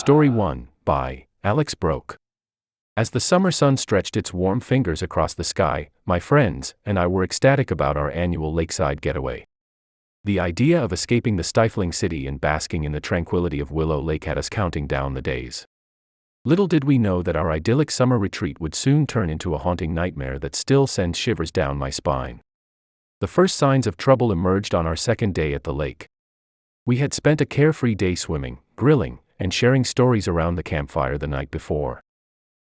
Story 1, by Alex Broke. As the summer sun stretched its warm fingers across the sky, my friends and I were ecstatic about our annual lakeside getaway. The idea of escaping the stifling city and basking in the tranquility of Willow Lake had us counting down the days. Little did we know that our idyllic summer retreat would soon turn into a haunting nightmare that still sends shivers down my spine. The first signs of trouble emerged on our second day at the lake. We had spent a carefree day swimming, grilling, and sharing stories around the campfire the night before.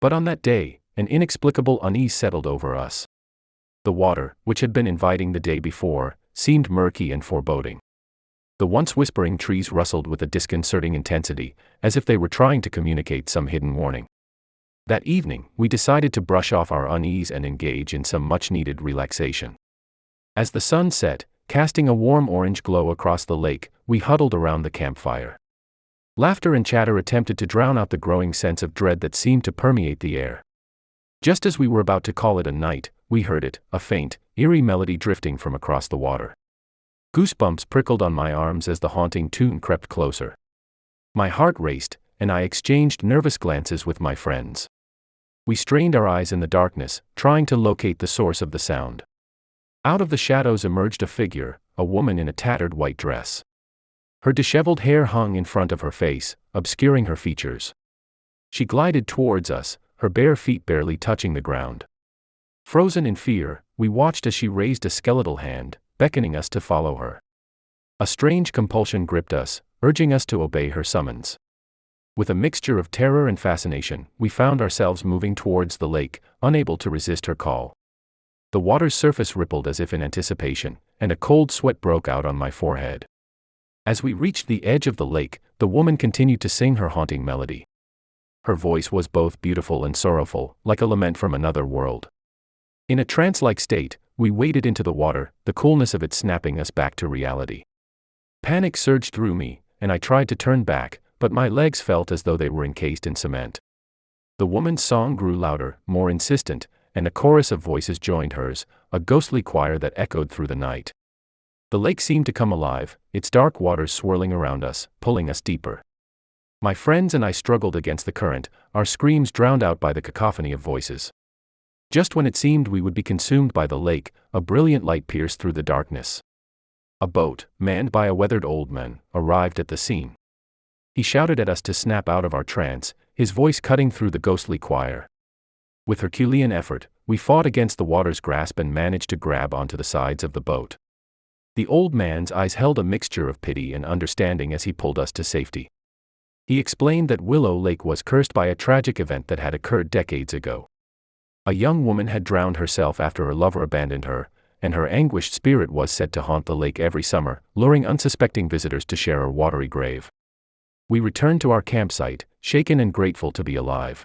But on that day, an inexplicable unease settled over us. The water, which had been inviting the day before, seemed murky and foreboding. The once whispering trees rustled with a disconcerting intensity, as if they were trying to communicate some hidden warning. That evening, we decided to brush off our unease and engage in some much-needed relaxation. As the sun set, casting a warm orange glow across the lake, we huddled around the campfire. Laughter and chatter attempted to drown out the growing sense of dread that seemed to permeate the air. Just as we were about to call it a night, we heard it, a faint, eerie melody drifting from across the water. Goosebumps prickled on my arms as the haunting tune crept closer. My heart raced, and I exchanged nervous glances with my friends. We strained our eyes in the darkness, trying to locate the source of the sound. Out of the shadows emerged a figure, a woman in a tattered white dress. Her disheveled hair hung in front of her face, obscuring her features. She glided towards us, her bare feet barely touching the ground. Frozen in fear, we watched as she raised a skeletal hand, beckoning us to follow her. A strange compulsion gripped us, urging us to obey her summons. With a mixture of terror and fascination, we found ourselves moving towards the lake, unable to resist her call. The water's surface rippled as if in anticipation, and a cold sweat broke out on my forehead. As we reached the edge of the lake, the woman continued to sing her haunting melody. Her voice was both beautiful and sorrowful, like a lament from another world. In a trance-like state, we waded into the water, the coolness of it snapping us back to reality. Panic surged through me, and I tried to turn back, but my legs felt as though they were encased in cement. The woman's song grew louder, more insistent, and a chorus of voices joined hers, a ghostly choir that echoed through the night. The lake seemed to come alive, its dark waters swirling around us, pulling us deeper. My friends and I struggled against the current, our screams drowned out by the cacophony of voices. Just when it seemed we would be consumed by the lake, a brilliant light pierced through the darkness. A boat, manned by a weathered old man, arrived at the scene. He shouted at us to snap out of our trance, his voice cutting through the ghostly choir. With Herculean effort, we fought against the water's grasp and managed to grab onto the sides of the boat. The old man's eyes held a mixture of pity and understanding as he pulled us to safety. He explained that Willow Lake was cursed by a tragic event that had occurred decades ago. A young woman had drowned herself after her lover abandoned her, and her anguished spirit was said to haunt the lake every summer, luring unsuspecting visitors to share her watery grave. We returned to our campsite, shaken and grateful to be alive.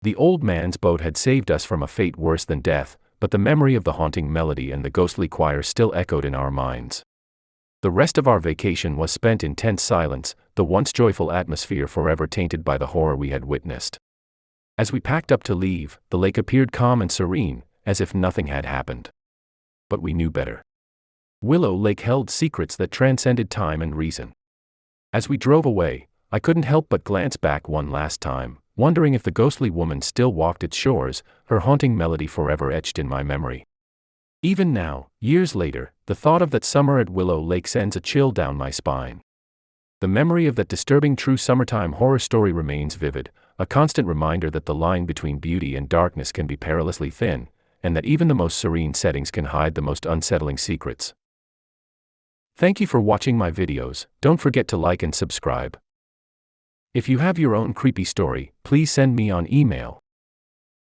The old man's boat had saved us from a fate worse than death, but the memory of the haunting melody and the ghostly choir still echoed in our minds. The rest of our vacation was spent in tense silence, the once joyful atmosphere forever tainted by the horror we had witnessed. As we packed up to leave, the lake appeared calm and serene, as if nothing had happened. But we knew better. Willow Lake held secrets that transcended time and reason. As we drove away, I couldn't help but glance back one last time, wondering if the ghostly woman still walked its shores, her haunting melody forever etched in my memory. Even now, years later, the thought of that summer at Willow Lake sends a chill down my spine. The memory of that disturbing true summertime horror story remains vivid, a constant reminder that the line between beauty and darkness can be perilously thin, and that even the most serene settings can hide the most unsettling secrets. Thank you for watching my videos. Don't forget to like and subscribe. If you have your own creepy story, please send me on email.